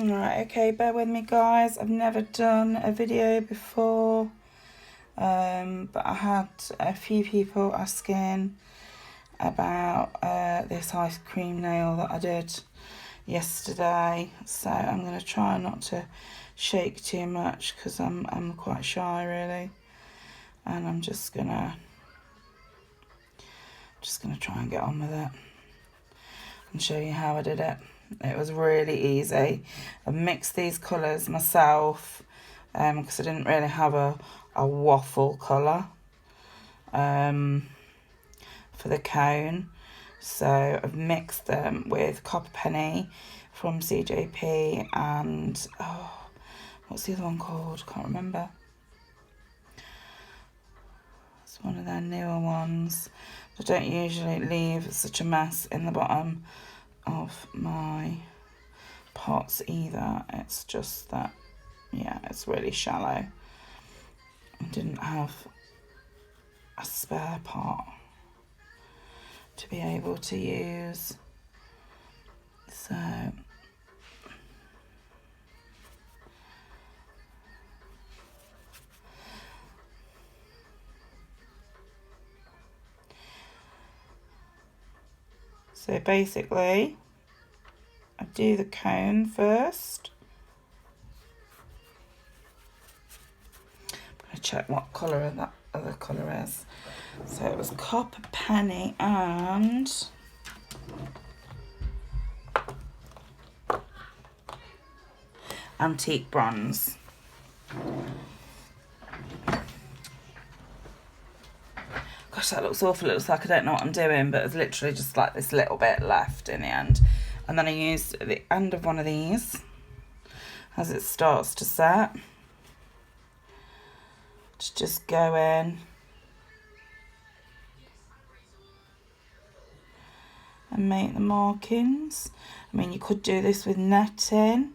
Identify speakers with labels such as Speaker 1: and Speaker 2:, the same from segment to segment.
Speaker 1: Right, okay, bear with me guys. I've never done a video before, but I had a few people asking about this ice cream nail that I did yesterday, so I'm going to try not to shake too much because I'm quite shy really, and I'm just gonna try and get on with it and show you how I did it. It was really easy. I mixed these colours myself because I didn't really have a waffle colour for the cone. So I've mixed them with Copper Penny from CJP and, what's the other one called? Can't remember. It's one of their newer ones. I don't usually leave such a mess in the bottom of my pots either. It's just that, yeah, it's really shallow. I didn't have a spare pot to be able to use, so basically I do the cone first. I'm going to check what colour that other colour is. So it was Copper Penny and Antique Bronze. Gosh, that looks awful. It looks like I don't know what I'm doing, but it's literally just like this little bit left in the end. And then I used the end of one of these as it starts to set to just go in and make the markings. I mean, you could do this with netting,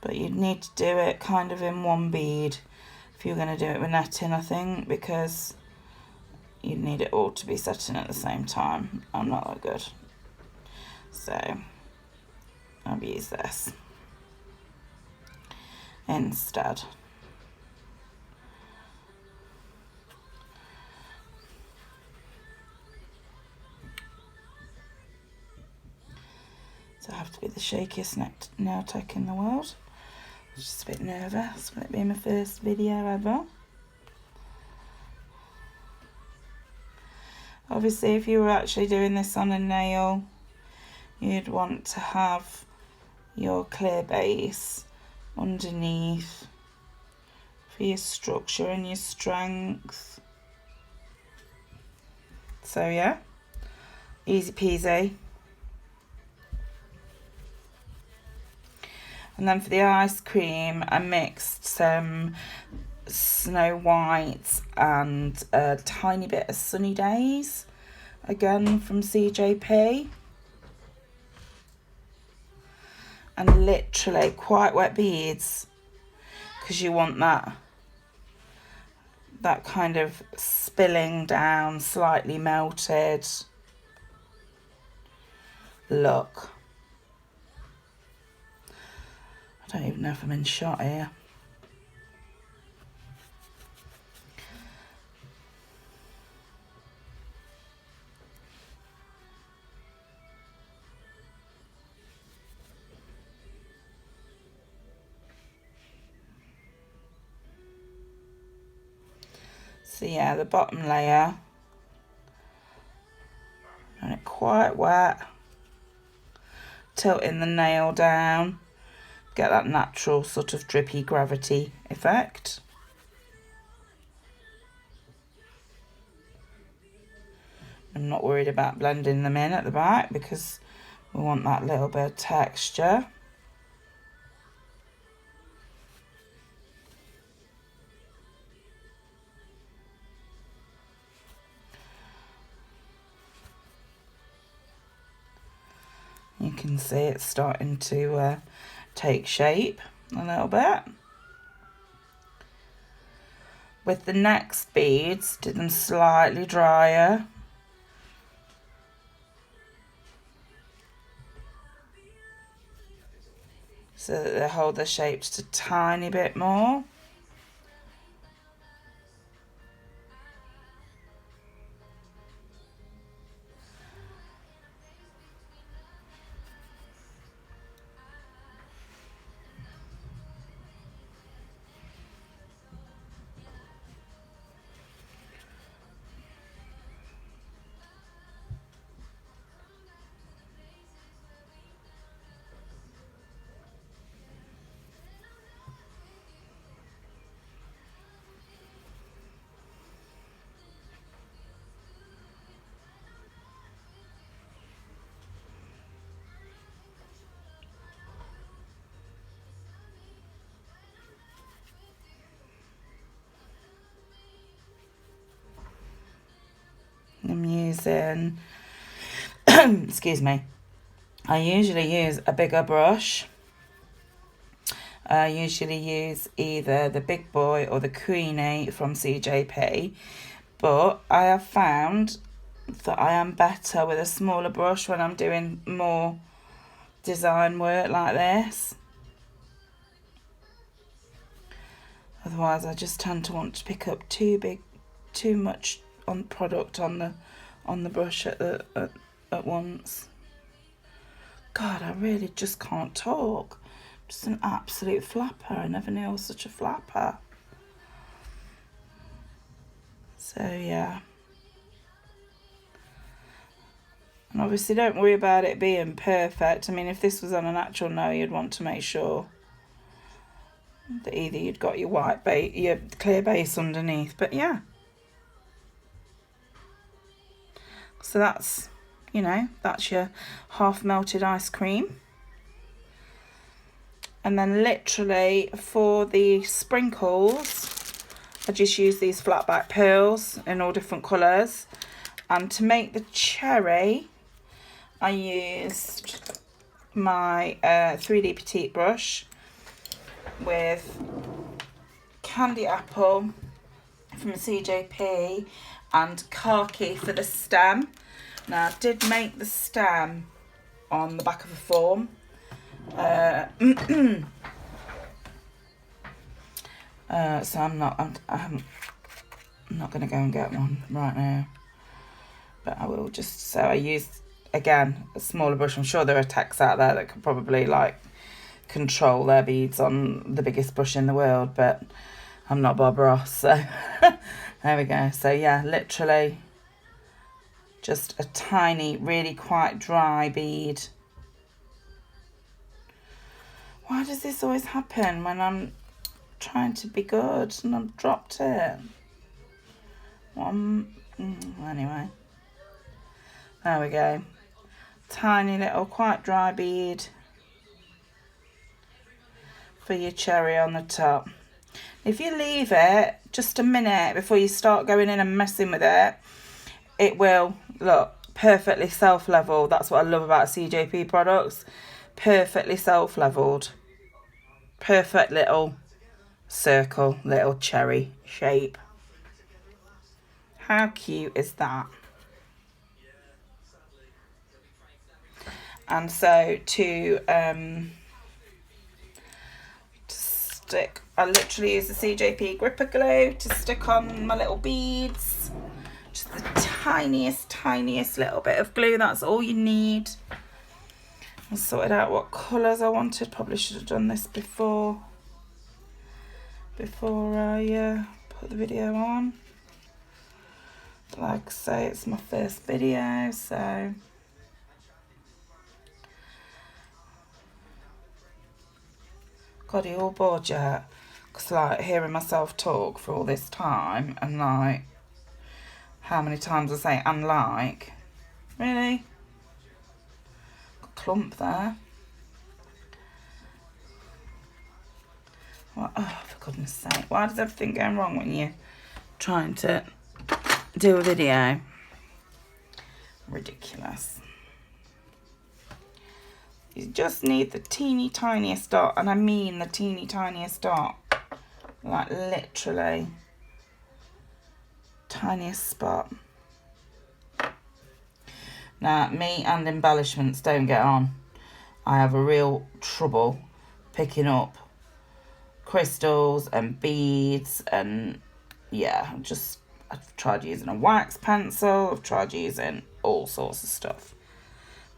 Speaker 1: but you'd need to do it kind of in one bead if you're going to do it with netting, I think, because you'd need it all to be setting at the same time. I'm not that good, so I'll use this instead. So I have to be the shakiest nail tech in the world. I'm just a bit nervous with it being my first video ever. Obviously, if you were actually doing this on a nail, you'd want to have your clear base underneath for your structure and your strength. So yeah, easy peasy. And then for the ice cream, I mixed some Snow White and a tiny bit of Sunny Days, again from CJP. And literally quite wet beads, because you want that kind of spilling down, slightly melted look. I don't even know if I'm in shot here. So yeah, the bottom layer, and it quite wet, tilting the nail down, get that natural sort of drippy gravity effect. I'm not worried about blending them in at the back because we want that little bit of texture. You can see it's starting to take shape a little bit. With the next beads, do them slightly drier. so that they hold their shape just a tiny bit more. I'm using, excuse me, I usually use a bigger brush. I usually use either the Big Boy or the Queenie from CJP, but I have found that I am better with a smaller brush when I'm doing more design work like this. Otherwise, I just tend to want to pick up too much on product on the brush at once. God, I really just can't talk. Just an absolute flapper. I never knew I was such a flapper. So yeah. And obviously don't worry about it being perfect. I mean, if this was on a natural no, you'd want to make sure that either you'd got your your clear base underneath. But yeah. So that's, you know, that's your half melted ice cream. And then literally for the sprinkles, I just use these flat back pearls in all different colours. And to make the cherry, I used my 3D Petite brush with Candy Apple from CJP and Khaki for the stem. Now, I did make the stem on the back of a form. So I'm not going to go and get one right now. But I will just, so I used, again, a smaller brush. I'm sure there are techs out there that could probably like control their beads on the biggest brush in the world, but I'm not Bob Ross, so there we go. So yeah, literally just a tiny, really quite dry bead. Why does this always happen when I'm trying to be good and I've dropped it? Anyway, there we go. Tiny little quite dry bead for your cherry on the top. If you leave it just a minute before you start going in and messing with it, it will look perfectly self-level. That's what I love about CJP products. Perfectly self-leveled. Perfect little circle, little cherry shape. How cute is that? And so to stick, I literally use the CJP gripper glue to stick on my little beads. Just the tiniest little bit of glue. That's all you need. I sorted out what colours I wanted. Probably should have done this before I put the video on. But like I say, it's my first video, so God, are you all bored yet? Because like hearing myself talk for all this time and like how many times I say and like, really? Clump there. What? Oh, for goodness sake. Why does everything go wrong when you're trying to do a video? Ridiculous. You just need the teeny tiniest dot, and I mean the teeny tiniest dot. Like literally tiniest spot. Now, me and embellishments don't get on. I have a real trouble picking up crystals and beads, and yeah, I've tried using a wax pencil, I've tried using all sorts of stuff.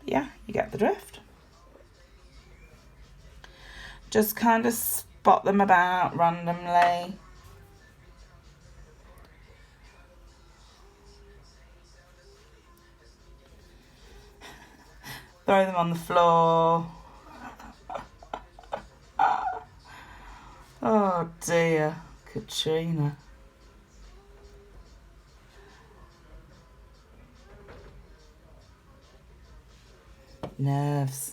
Speaker 1: But yeah, you get the drift. Just kind of spot them about randomly. Throw them on the floor. Oh dear, Katrina. Nerves.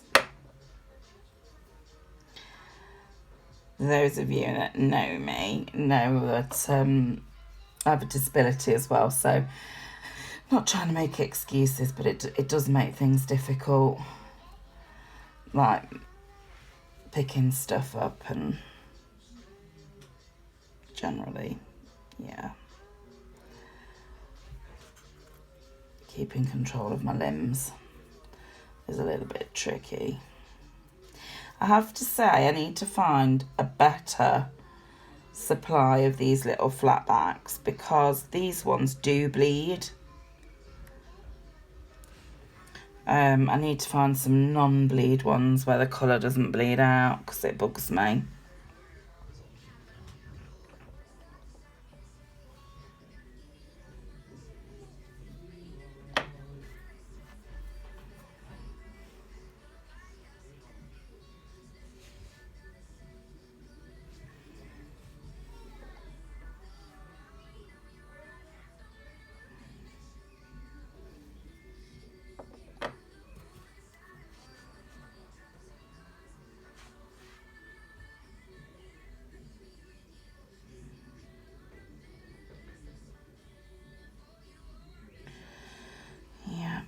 Speaker 1: Those of you that know me know that I have a disability as well, so I'm not trying to make excuses, but it does make things difficult, like picking stuff up and generally, yeah, keeping control of my limbs is a little bit tricky. I have to say I need to find a better supply of these little flat backs because these ones do bleed. I need to find some non-bleed ones where the colour doesn't bleed out because it bugs me. Yeah.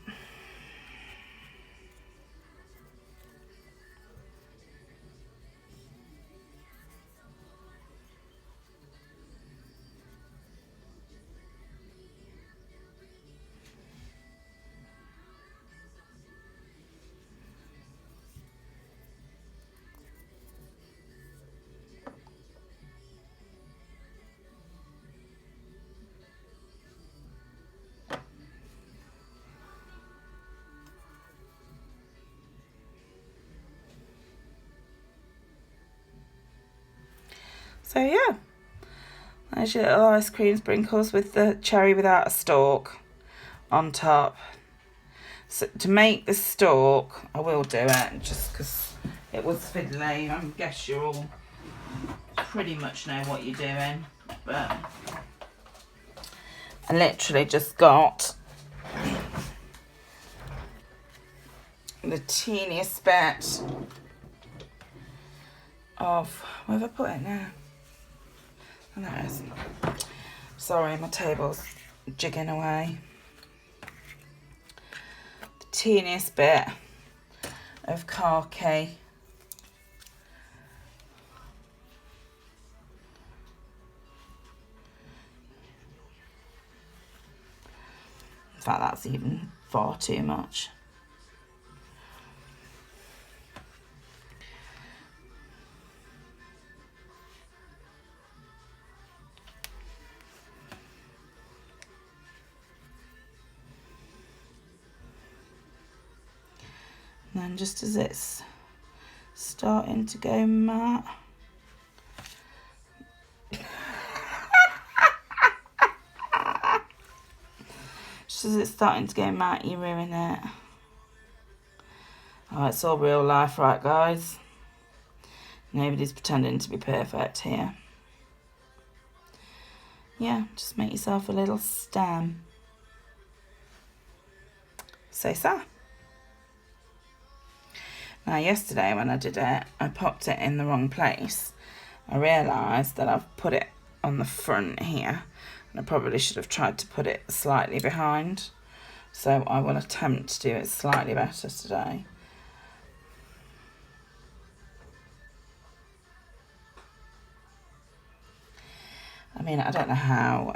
Speaker 1: So yeah, there's your little ice cream sprinkles with the cherry without a stalk on top. So to make the stalk, I will do it just because it was fiddly. I guess you all pretty much know what you're doing, but I literally just got the teeniest bit of, where have I put it now? Oh, there it is. Sorry, my table's jigging away. The teeniest bit of khaki. In fact, that's even far too much. And then just as it's starting to go matte, just as it's starting to go matte, you ruin it. Oh, it's all real life, right, guys? Nobody's pretending to be perfect here. Yeah, just make yourself a little stem. So. Now, yesterday when I did it, I popped it in the wrong place. I realised that I've put it on the front here, and I probably should have tried to put it slightly behind. So I will attempt to do it slightly better today. I mean, I don't know how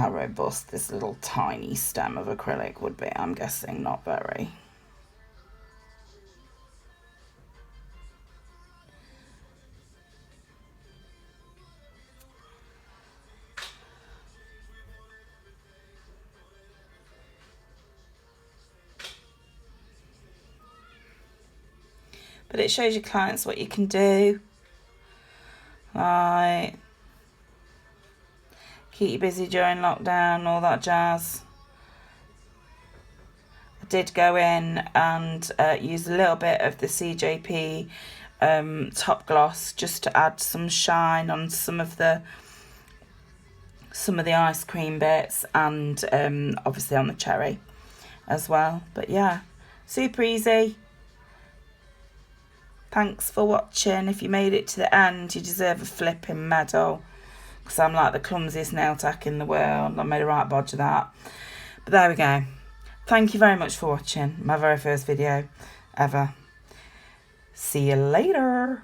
Speaker 1: robust this little tiny stem of acrylic would be. I'm guessing not very. but it shows your clients what you can do. Right. Keep you busy during lockdown, all that jazz. I did go in and use a little bit of the CJP top gloss just to add some shine on some of the ice cream bits, and obviously on the cherry as well. But yeah, super easy. Thanks for watching. If you made it to the end, you deserve a flipping medal, because I'm like the clumsiest nail tech in the world. I made a right bodge of that. But there we go. Thank you very much for watching my very first video ever. See you later.